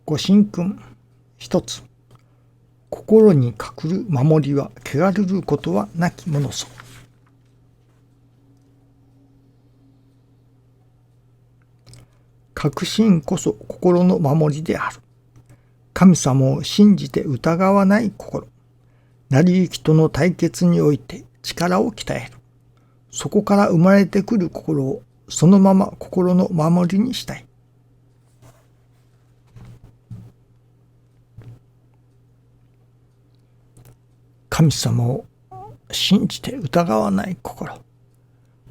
ご神君一つ。心に隠る守りは汚れることはなきものぞ。確信こそ心の守りである。神様を信じて疑わない心。成り行きとの対決において力を鍛える。そこから生まれてくる心をそのまま心の守りにしたい。神様を信じて疑わない心。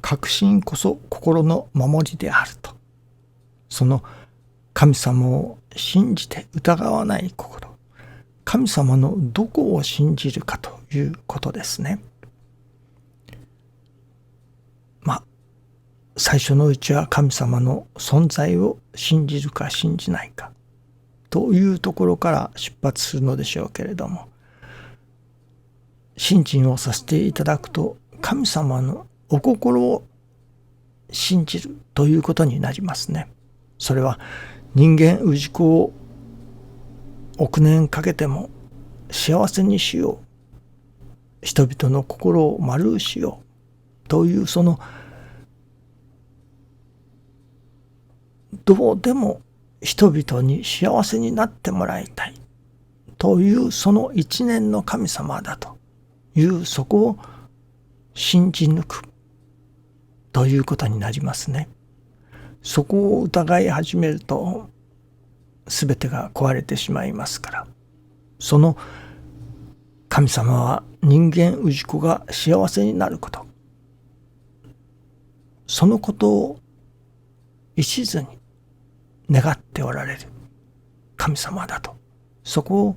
確信こそ心の守りであると。その神様を信じて疑わない心。神様のどこを信じるかということですね。最初のうちは神様の存在を信じるか信じないかというところから出発するのでしょうけれども、信心をさせていただくと神様のお心を信じるということになりますね。それは人間氏子を億年かけても幸せにしよう、人々の心を丸しようという、そのどうでも人々に幸せになってもらいたいというその一念の神様だという、そこを信じ抜くということになりますね。そこを疑い始めると全てが壊れてしまいますから、その神様は人間氏子が幸せになること、そのことを一途に願っておられる神様だと、そこを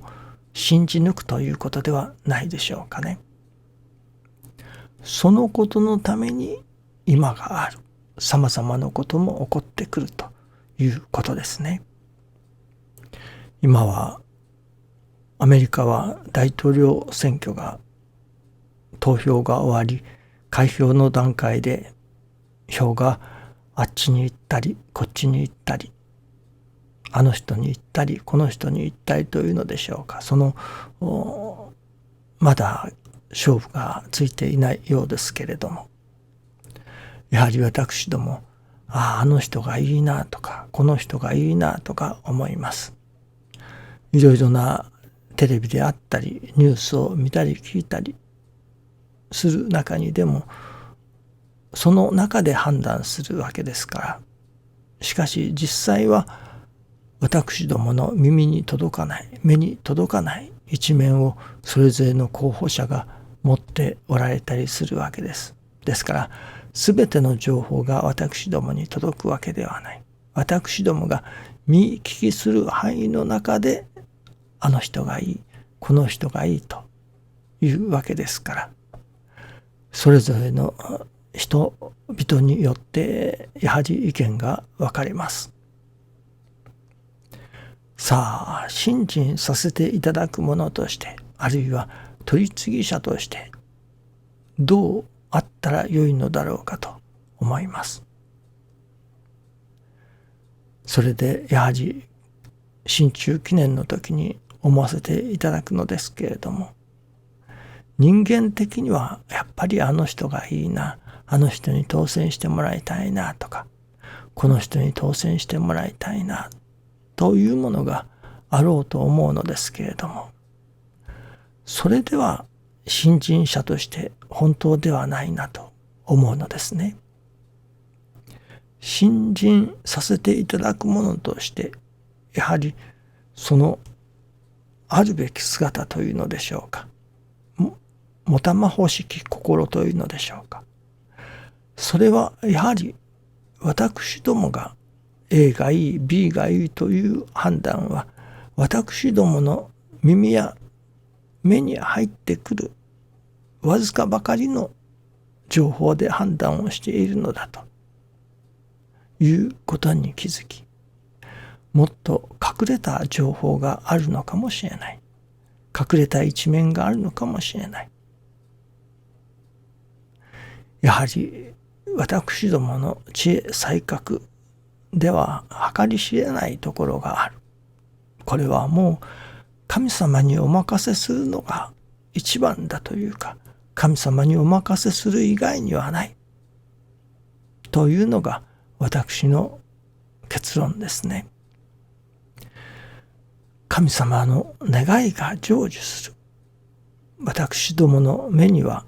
信じ抜くということではないでしょうかね。そのことのために今があるさまざまなことも起こってくるということですね。今はアメリカは大統領選挙が投票が終わり、開票の段階で票があっちに行ったりこっちに行ったり、あの人に行ったりこの人に行ったりというのでしょうか。そのまだ勝負がついていないようですけれども、やはり私どもあの人がいいなとかこの人がいいなとか思います。いろいろなテレビであったりニュースを見たり聞いたりする中にでも、その中で判断するわけですから、しかし実際は私どもの耳に届かない、目に届かない一面をそれぞれの候補者が持っておられたりするわけです。ですから全ての情報が私どもに届くわけではない。私どもが見聞きする範囲の中であの人がいい、この人がいいというわけですから、それぞれの人々によってやはり意見が分かれます。さあ、信心させていただくものとして、あるいは取り次ぎ者としてどうあったらよいのだろうかと思います。それでやはり親中記念の時に思わせていただくのですけれども、人間的にはやっぱりあの人がいいな、あの人に当選してもらいたいなとか、この人に当選してもらいたいなというものがあろうと思うのですけれども、それでは信心者として本当ではないなと思うのですね。信心させていただくものとしてやはりそのあるべき姿というのでしょうか、もたまほしき心というのでしょうか、それはやはり私どもが A がいい B がいいという判断は私どもの耳や目に入ってくるわずかばかりの情報で判断をしているのだということに気づき、もっと隠れた情報があるのかもしれない、隠れた一面があるのかもしれない。やはり私どもの知恵才覚では計り知れないところがある。これはもう神様にお任せするのが一番だというか、神様にお任せする以外にはないというのが私の結論ですね。神様の願いが成就する。私どもの目には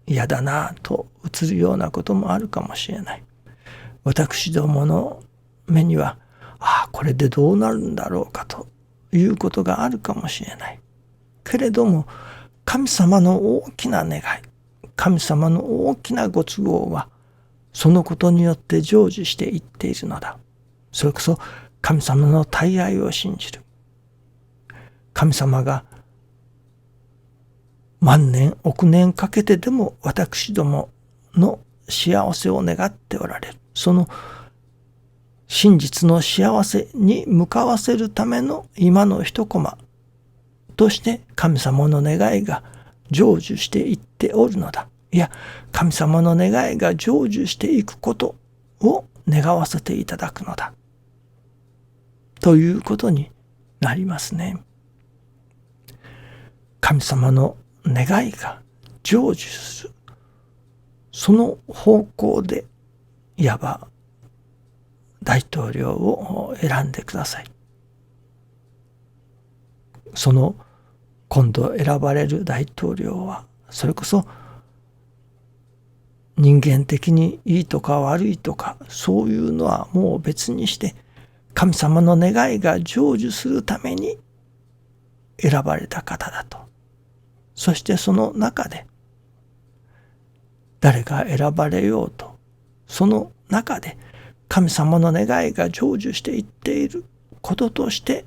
嫌だなと映るようなこともあるかもしれない。私どもの目には、これでどうなるんだろうかということがあるかもしれない。けれども、神様の大きな願い、神様の大きなご都合は、そのことによって成就していっているのだ。それこそ神様の大愛を信じる。神様が万年億年かけてでも私どもの幸せを願っておられる。その真実の幸せに向かわせるための今の一コマとして神様の願いが成就していっておるのだ。いや、神様の願いが成就していくことを願わせていただくのだ。ということになりますね。神様の願いが成就する。その方向で、いわば大統領を選んでください。その今度選ばれる大統領は、それこそ人間的にいいとか悪いとか、そういうのはもう別にして、神様の願いが成就するために選ばれた方だと。そしてその中で、誰が選ばれようと、その中で神様の願いが成就していっていることとして、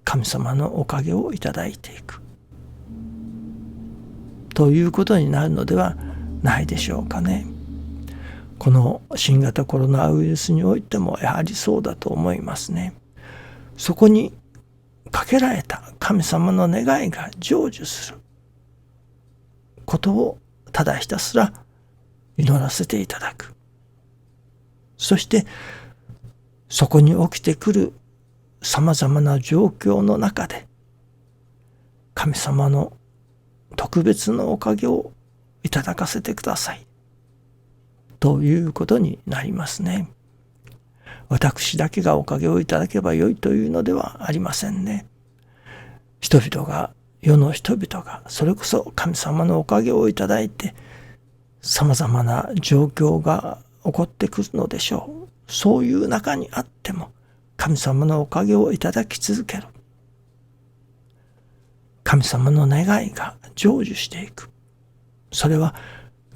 神様のおかげをいただいていく。ということになるのではないでしょうかね。この新型コロナウイルスにおいてもやはりそうだと思いますね。そこにかけられた神様の願いが成就することをただひたすら祈らせていただく。そしてそこに起きてくるさまざまな状況の中で神様の特別のおかげをいただかせてくださいということになりますね。私だけがおかげをいただけばよいというのではありませんね。人々が、世の人々がそれこそ神様のおかげをいただいて、さまざまな状況が起こってくるのでしょう。そういう中にあっても神様のおかげをいただき続ける。神様の願いが成就していく。それは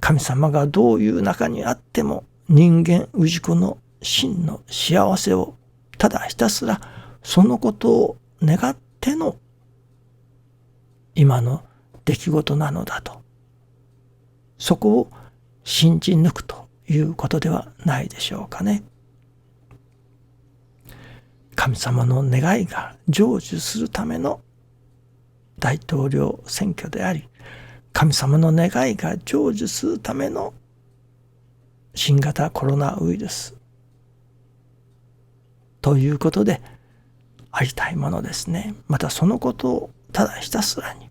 神様がどういう中にあっても人間氏子の真の幸せをただひたすらそのことを願っての今の出来事なのだと。そこを信じ抜くということではないでしょうかね。神様の願いが成就するための大統領選挙であり、神様の願いが成就するための新型コロナウイルスということでありたいものですね。またそのことをただひたすらに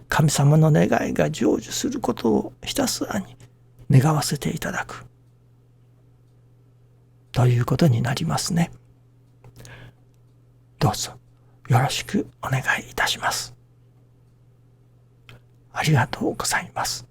神様の願いが成就することをひたすらに願わせていただくということになりますね。どうぞよろしくお願いいたします。ありがとうございます。